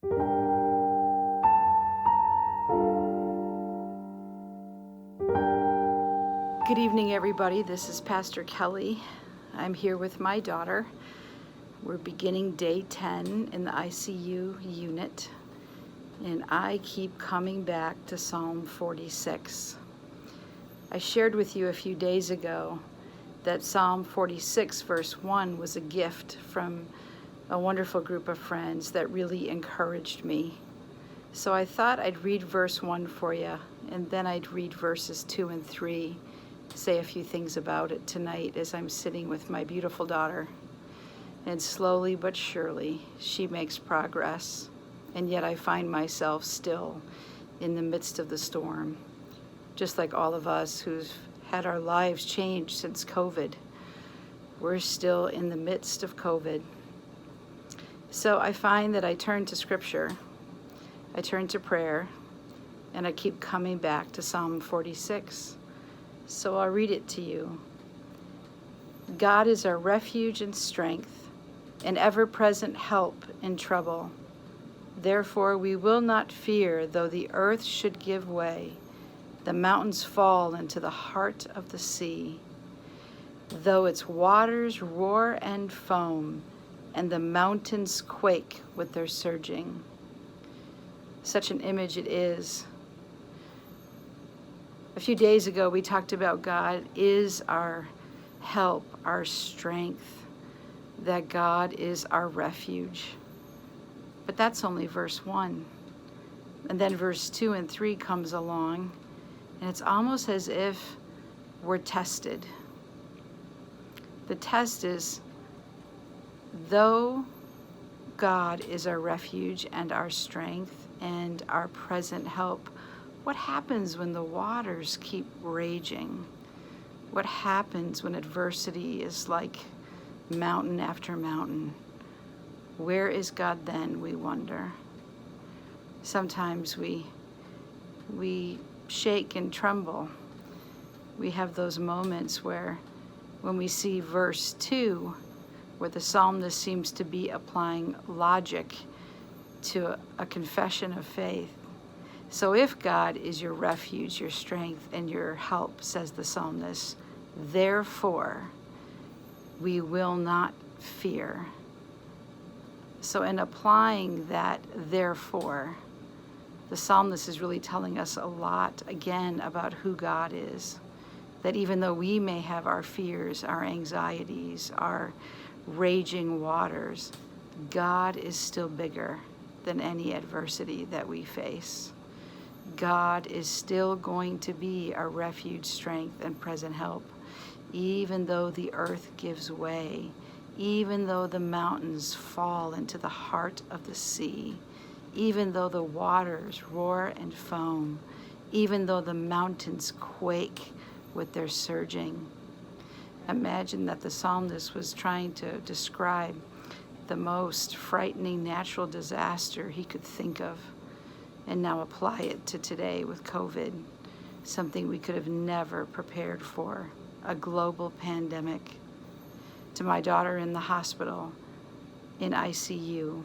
Good evening, everybody. This is Pastor Kellie. I'm here with my daughter. We're beginning day 10 in the ICU unit, and I keep coming back to Psalm 46. I shared with you a few days ago that Psalm 46 verse 1 was a gift from a wonderful group of friends that really encouraged me. So I thought I'd read verse 1 for you, and then I'd read verses 2 and 3, say a few things about it tonight as I'm sitting with my beautiful daughter. And slowly but surely, she makes progress. And yet I find myself still in the midst of the storm, just like all of us who've had our lives changed since COVID. We're still in the midst of COVID. So I find that I turn to Scripture, I turn to prayer, and I keep coming back to Psalm 46. So I'll read it to you. God is our refuge and strength, an ever-present help in trouble. Therefore we will not fear, though the earth should give way, the mountains fall into the heart of the sea, though its waters roar and foam, and the mountains quake with their surging. Such an image it is. A few days ago, we talked about God is our help, our strength, that God is our refuge. But that's only verse 1. And then verse 2 and 3 comes along, and it's almost as if we're tested. The test is, though God is our refuge and our strength and our present help, what happens when the waters keep raging? What happens when adversity is like mountain after mountain? Where is God then, we wonder? Sometimes we shake and tremble. We have those moments where when we see verse 2, where the psalmist seems to be applying logic to a confession of faith. So if God is your refuge, your strength, and your help, says the psalmist, therefore we will not fear. So in applying that therefore, the psalmist is really telling us a lot, again, about who God is. That even though we may have our fears, our anxieties, our raging waters, God is still bigger than any adversity that we face. God is still going to be our refuge, strength, and present help, even though the earth gives way, even though the mountains fall into the heart of the sea, even though the waters roar and foam, even though the mountains quake with their surging. Imagine that the psalmist was trying to describe the most frightening natural disaster he could think of, and now apply it to today with COVID, something we could have never prepared for, a global pandemic. To my daughter in the hospital, in ICU,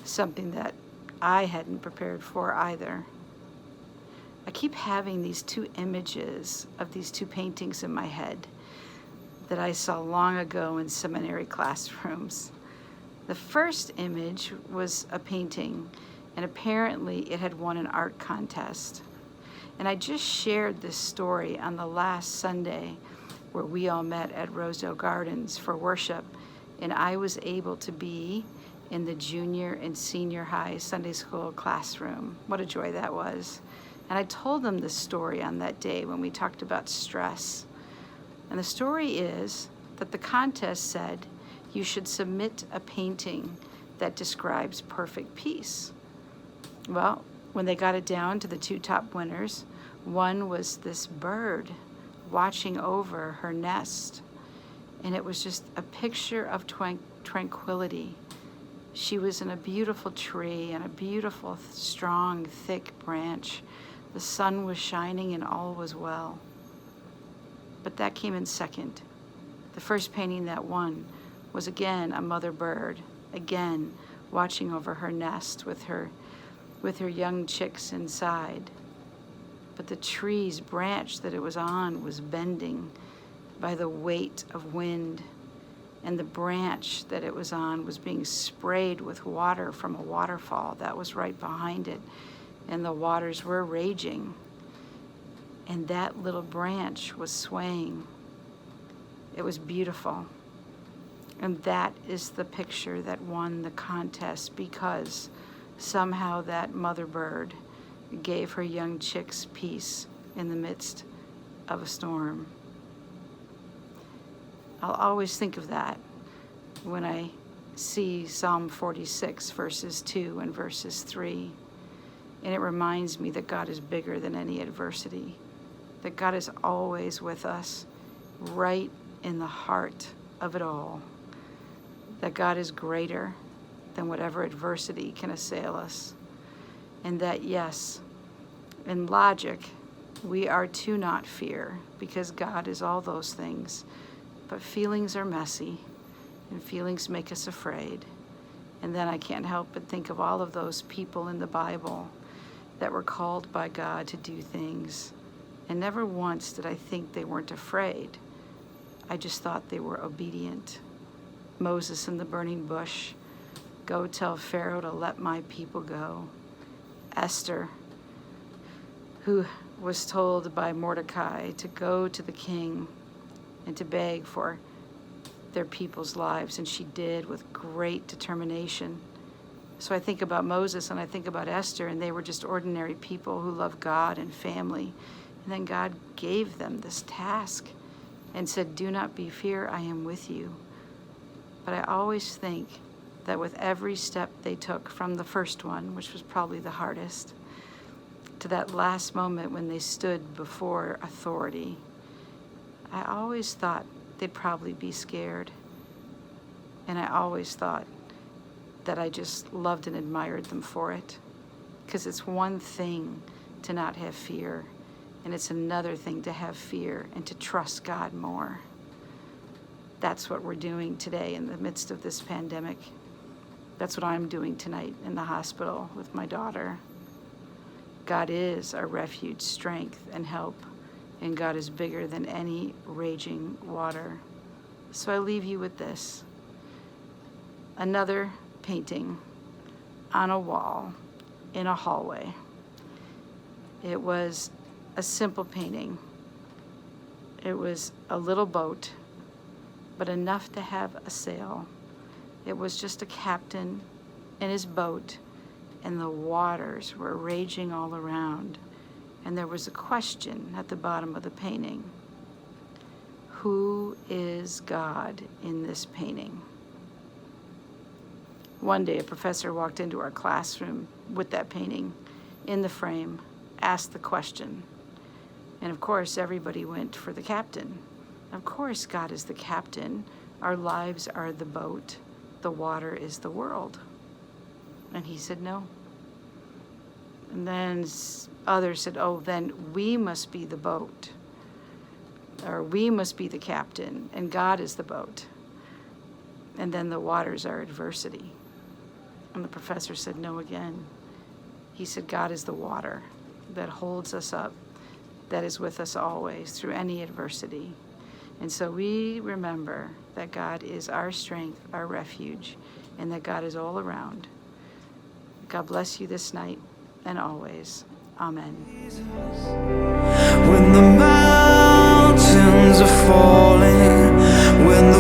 something that I hadn't prepared for either. I keep having these two images of these two paintings in my head that I saw long ago in seminary classrooms. The first image was a painting, and apparently it had won an art contest. And I just shared this story on the last Sunday where we all met at Rosedale Gardens for worship, and I was able to be in the junior and senior high Sunday school classroom. What a joy that was. And I told them this story on that day when we talked about stress. And the story is that the contest said you should submit a painting that describes perfect peace. Well, when they got it down to the two top winners, one was this bird watching over her nest. And it was just a picture of tranquility. She was in a beautiful tree and a beautiful, strong, thick branch. The sun was shining and all was well. But that came in second. The first painting that won was again a mother bird, again watching over her nest with her young chicks inside. But the tree's branch that it was on was bending by the weight of wind, and the branch that it was on was being sprayed with water from a waterfall that was right behind it, and the waters were raging, and that little branch was swaying. It was beautiful. And that is the picture that won the contest, because somehow that mother bird gave her young chicks peace in the midst of a storm. I'll always think of that when I see Psalm 46, verses 2 and verses 3. And it reminds me that God is bigger than any adversity, that God is always with us, right in the heart of it all, that God is greater than whatever adversity can assail us. And that, yes, in logic, we are to not fear, because God is all those things. But feelings are messy, and feelings make us afraid. And then I can't help but think of all of those people in the Bible that were called by God to do things. And never once did I think they weren't afraid. I just thought they were obedient. Moses in the burning bush, go tell Pharaoh to let my people go. Esther, who was told by Mordecai to go to the king and to beg for their people's lives, and she did with great determination. So I think about Moses and I think about Esther, and they were just ordinary people who loved God and family. And then God gave them this task and said, do not be fear, I am with you. But I always think that with every step they took, from the first one, which was probably the hardest, to that last moment when they stood before authority, I always thought they'd probably be scared. And I always thought that I just loved and admired them for it. Because it's one thing to not have fear, and it's another thing to have fear and to trust God more. That's what we're doing today in the midst of this pandemic. That's what I'm doing tonight in the hospital with my daughter. God is our refuge, strength, and help, and God is bigger than any raging water. So I leave you with this. Another painting on a wall in a hallway. It was a simple painting. It was a little boat, but enough to have a sail. It was just a captain in his boat, and the waters were raging all around. And there was a question at the bottom of the painting. Who is God in this painting? One day, a professor walked into our classroom with that painting in the frame, asked the question. And of course, everybody went for the captain. Of course, God is the captain. Our lives are the boat. The water is the world. And he said, no. And then others said, oh, then we must be the boat. Or we must be the captain, and God is the boat. And then the waters are adversity. And the professor said, no again. He said, God is the water that holds us up, that is with us always through any adversity. And so we remember that God is our strength, our refuge, and that God is all around. God bless you this night and always. Amen. When the mountains are falling, when the